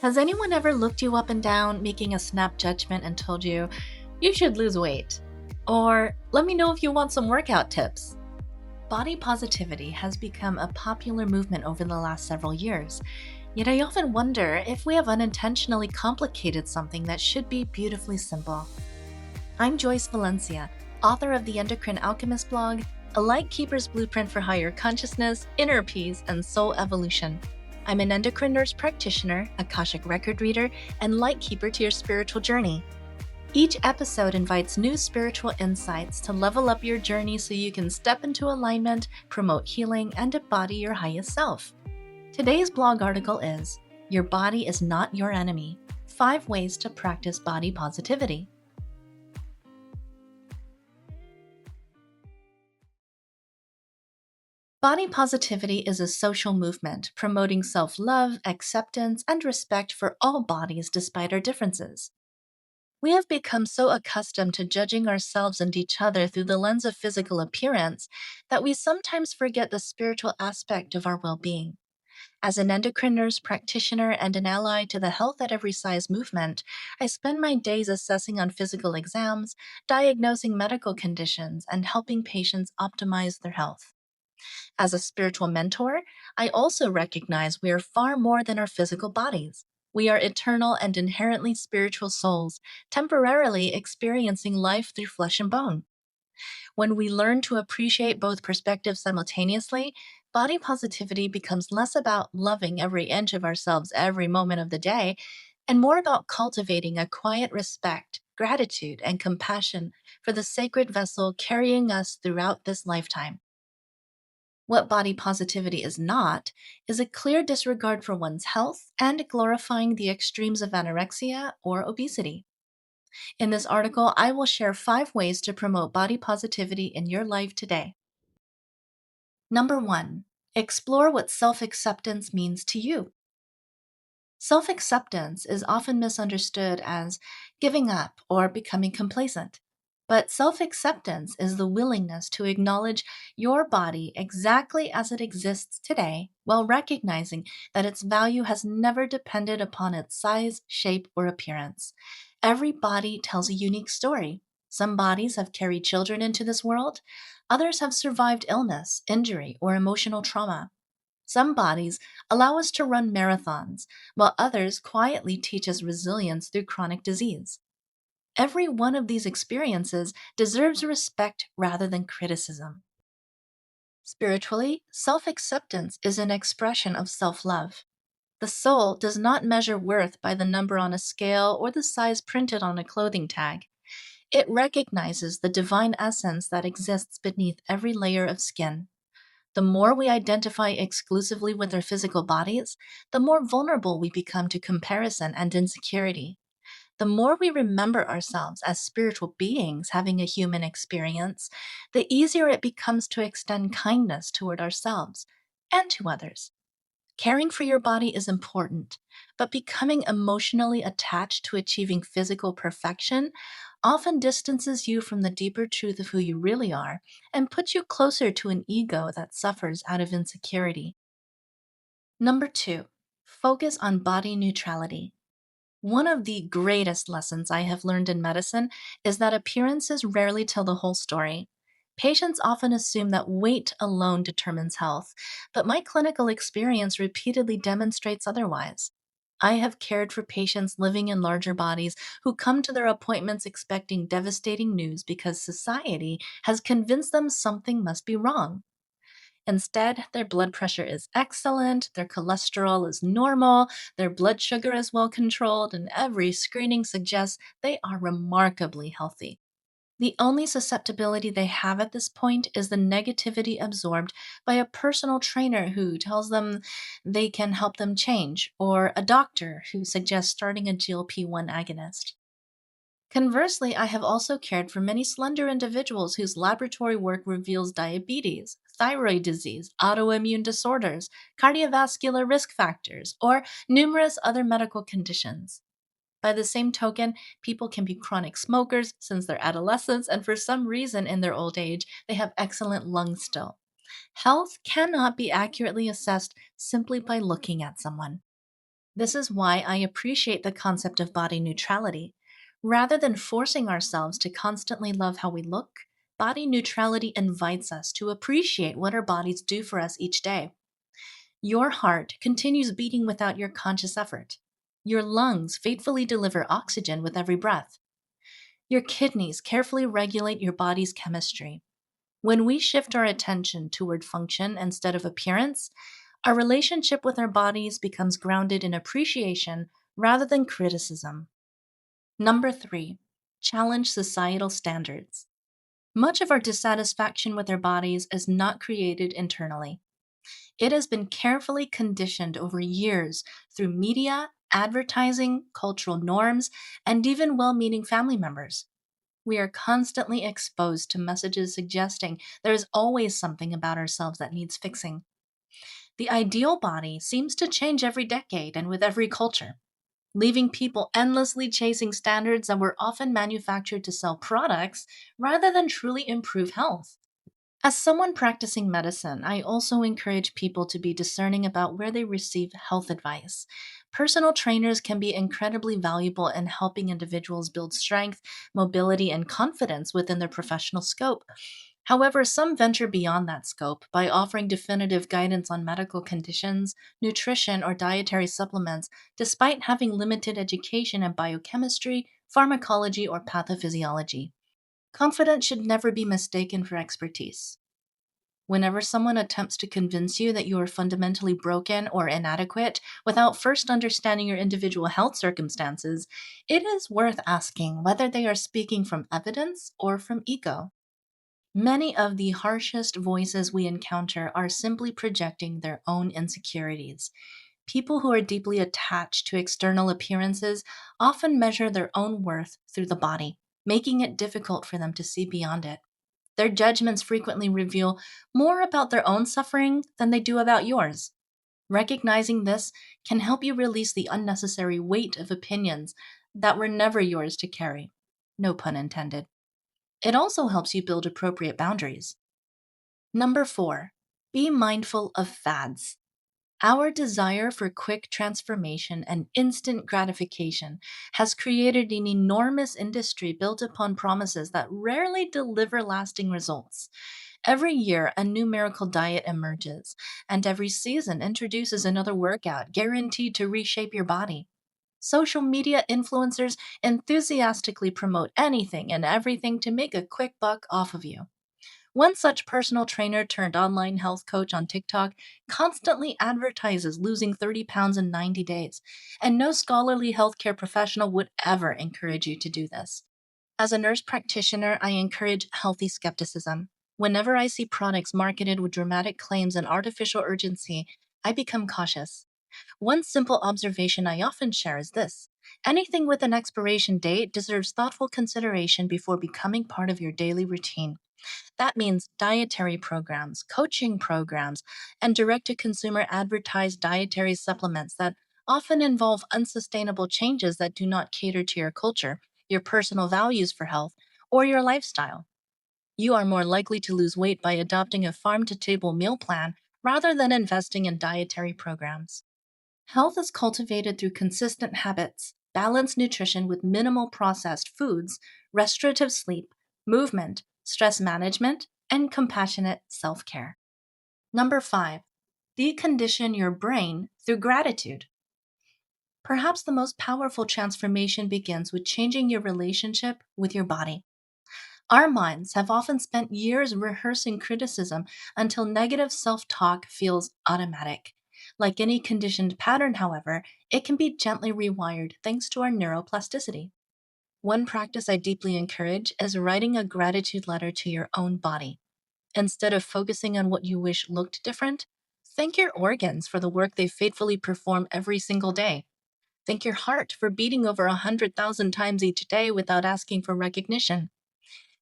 Has anyone ever looked you up and down, making a snap judgment and told you, you should lose weight? Or, let me know if you want some workout tips? Body positivity has become a popular movement over the last several years. Yet I often wonder if we have unintentionally complicated something that should be beautifully simple. I'm Joyce Valencia, author of the Endocrine Alchemist blog, a Lightkeeper's Blueprint for Higher Consciousness, Inner Peace, and Soul Evolution. I'm an endocrine nurse practitioner, Akashic record reader, and lightkeeper to your spiritual journey. Each episode invites new spiritual insights to level up your journey so you can step into alignment, promote healing, and embody your highest self. Today's blog article is Your Body is Not Your Enemy: 5 Ways to Practice Body Positivity. Body positivity is a social movement promoting self-love, acceptance, and respect for all bodies despite our differences. We have become so accustomed to judging ourselves and each other through the lens of physical appearance that we sometimes forget the spiritual aspect of our well-being. As an endocrine nurse practitioner and an ally to the Health at Every Size movement, I spend my days assessing on physical exams, diagnosing medical conditions, and helping patients optimize their health. As a spiritual mentor, I also recognize we are far more than our physical bodies. We are eternal and inherently spiritual souls, temporarily experiencing life through flesh and bone. When we learn to appreciate both perspectives simultaneously, body positivity becomes less about loving every inch of ourselves every moment of the day and more about cultivating a quiet respect, gratitude, and compassion for the sacred vessel carrying us throughout this lifetime. What body positivity is not is a clear disregard for one's health and glorifying the extremes of anorexia or obesity. In this article, I will share 5 ways to promote body positivity in your life today. Number 1, explore what self acceptance means to you. Self acceptance is often misunderstood as giving up or becoming complacent. But self acceptance is the willingness to acknowledge your body exactly as it exists today while recognizing that its value has never depended upon its size, shape, or appearance. Every body tells a unique story. Some bodies have carried children into this world, others have survived illness, injury, or emotional trauma. Some bodies allow us to run marathons, while others quietly teach us resilience through chronic disease. Every one of these experiences deserves respect rather than criticism. Spiritually, self-acceptance is an expression of self-love. The soul does not measure worth by the number on a scale or the size printed on a clothing tag. It recognizes the divine essence that exists beneath every layer of skin. The more we identify exclusively with our physical bodies, the more vulnerable we become to comparison and insecurity. The more we remember ourselves as spiritual beings having a human experience, the easier it becomes to extend kindness toward ourselves and to others. Caring for your body is important, but becoming emotionally attached to achieving physical perfection often distances you from the deeper truth of who you really are and puts you closer to an ego that suffers out of insecurity. Number 2, focus on body neutrality. One of the greatest lessons I have learned in medicine is that appearances rarely tell the whole story. Patients often assume that weight alone determines health, but my clinical experience repeatedly demonstrates otherwise. I have cared for patients living in larger bodies who come to their appointments expecting devastating news because society has convinced them something must be wrong. Instead, their blood pressure is excellent, their cholesterol is normal, their blood sugar is well controlled, and every screening suggests they are remarkably healthy. The only susceptibility they have at this point is the negativity absorbed by a personal trainer who tells them they can help them change, or a doctor who suggests starting a GLP-1 agonist. Conversely, I have also cared for many slender individuals whose laboratory work reveals diabetes, thyroid disease, autoimmune disorders, cardiovascular risk factors, or numerous other medical conditions. By the same token, people can be chronic smokers since their adolescence, and for some reason in their old age, they have excellent lungs still. Health cannot be accurately assessed simply by looking at someone. This is why I appreciate the concept of body neutrality. Rather than forcing ourselves to constantly love how we look, body neutrality invites us to appreciate what our bodies do for us each day. Your heart continues beating without your conscious effort. Your lungs faithfully deliver oxygen with every breath. Your kidneys carefully regulate your body's chemistry. When we shift our attention toward function instead of appearance, our relationship with our bodies becomes grounded in appreciation rather than criticism. Number three, challenge societal standards. Much of our dissatisfaction with our bodies is not created internally. It has been carefully conditioned over years through media, advertising, cultural norms, and even well meaning family members. We are constantly exposed to messages suggesting there is always something about ourselves that needs fixing. The ideal body seems to change every decade and with every culture, leaving people endlessly chasing standards that were often manufactured to sell products rather than truly improve health. As someone practicing medicine, I also encourage people to be discerning about where they receive health advice. Personal trainers can be incredibly valuable in helping individuals build strength, mobility, and confidence within their professional scope. However, some venture beyond that scope by offering definitive guidance on medical conditions, nutrition, or dietary supplements, despite having limited education in biochemistry, pharmacology, or pathophysiology. Confidence should never be mistaken for expertise. Whenever someone attempts to convince you that you are fundamentally broken or inadequate without first understanding your individual health circumstances, it is worth asking whether they are speaking from evidence or from ego. Many of the harshest voices we encounter are simply projecting their own insecurities. People who are deeply attached to external appearances often measure their own worth through the body, making it difficult for them to see beyond it. Their judgments frequently reveal more about their own suffering than they do about yours. Recognizing this can help you release the unnecessary weight of opinions that were never yours to carry. No pun intended. It also helps you build appropriate boundaries. Number four, be mindful of fads. Our desire for quick transformation and instant gratification has created an enormous industry built upon promises that rarely deliver lasting results. Every year, a new miracle diet emerges, and every season introduces another workout guaranteed to reshape your body. Social media influencers enthusiastically promote anything and everything to make a quick buck off of you. One such personal trainer turned online health coach on TikTok constantly advertises losing 30 pounds in 90 days, and no scholarly healthcare professional would ever encourage you to do this. As a nurse practitioner, I encourage healthy skepticism. Whenever I see products marketed with dramatic claims and artificial urgency, I become cautious. One simple observation I often share is this: anything with an expiration date deserves thoughtful consideration before becoming part of your daily routine. That means dietary programs, coaching programs, and direct to consumer advertised dietary supplements that often involve unsustainable changes that do not cater to your culture, your personal values for health, or your lifestyle. You are more likely to lose weight by adopting a farm to table meal plan rather than investing in dietary programs. Health is cultivated through consistent habits, balanced nutrition with minimal processed foods, restorative sleep, movement, stress management, and compassionate self care. Number five, decondition your brain through gratitude. Perhaps the most powerful transformation begins with changing your relationship with your body. Our minds have often spent years rehearsing criticism until negative self talk feels automatic. Like any conditioned pattern, however, it can be gently rewired thanks to our neuroplasticity. One practice I deeply encourage is writing a gratitude letter to your own body. Instead of focusing on what you wish looked different, thank your organs for the work they faithfully perform every single day. Thank your heart for beating over 100,000 times each day without asking for recognition.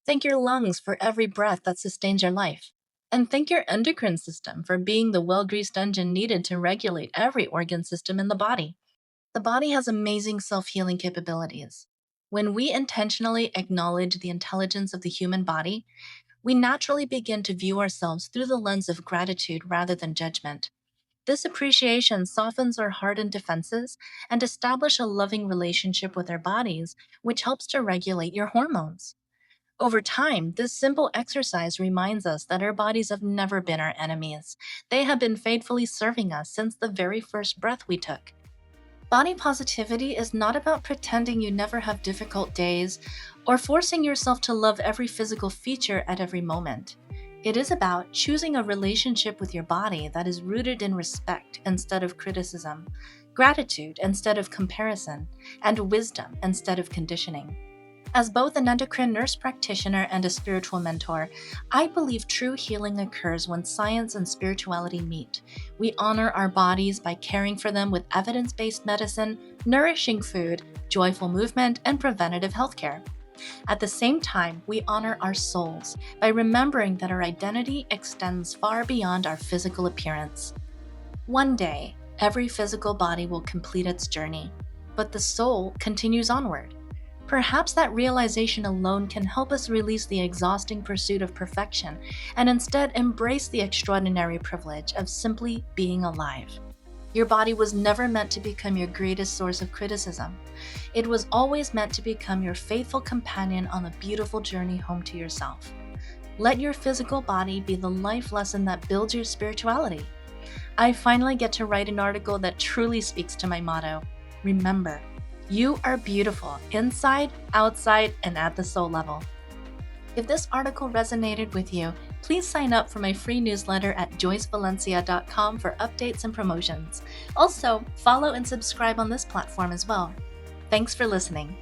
Thank your lungs for every breath that sustains your life. And thank your endocrine system for being the well greased engine needed to regulate every organ system in the body. The body has amazing self healing capabilities. When we intentionally acknowledge the intelligence of the human body, we naturally begin to view ourselves through the lens of gratitude rather than judgment. This appreciation softens our hardened defenses and establish a loving relationship with our bodies, which helps to regulate your hormones. Over time, this simple exercise reminds us that our bodies have never been our enemies. They have been faithfully serving us since the very first breath we took. Body positivity is not about pretending you never have difficult days or forcing yourself to love every physical feature at every moment. It is about choosing a relationship with your body that is rooted in respect instead of criticism, gratitude instead of comparison, and wisdom instead of conditioning. As both an endocrine nurse practitioner and a spiritual mentor, I believe true healing occurs when science and spirituality meet. We honor our bodies by caring for them with evidence-based medicine, nourishing food, joyful movement, and preventative healthcare. At the same time, we honor our souls by remembering that our identity extends far beyond our physical appearance. One day, every physical body will complete its journey, but the soul continues onward. Perhaps that realization alone can help us release the exhausting pursuit of perfection and instead embrace the extraordinary privilege of simply being alive. Your body was never meant to become your greatest source of criticism. It was always meant to become your faithful companion on the beautiful journey home to yourself. Let your physical body be the life lesson that builds your spirituality. I finally get to write an article that truly speaks to my motto. Remember, you are beautiful inside, outside, and at the soul level. If this article resonated with you, please sign up for my free newsletter at joycevalencia.com for updates and promotions. Also, follow and subscribe on this platform as well. Thanks for listening.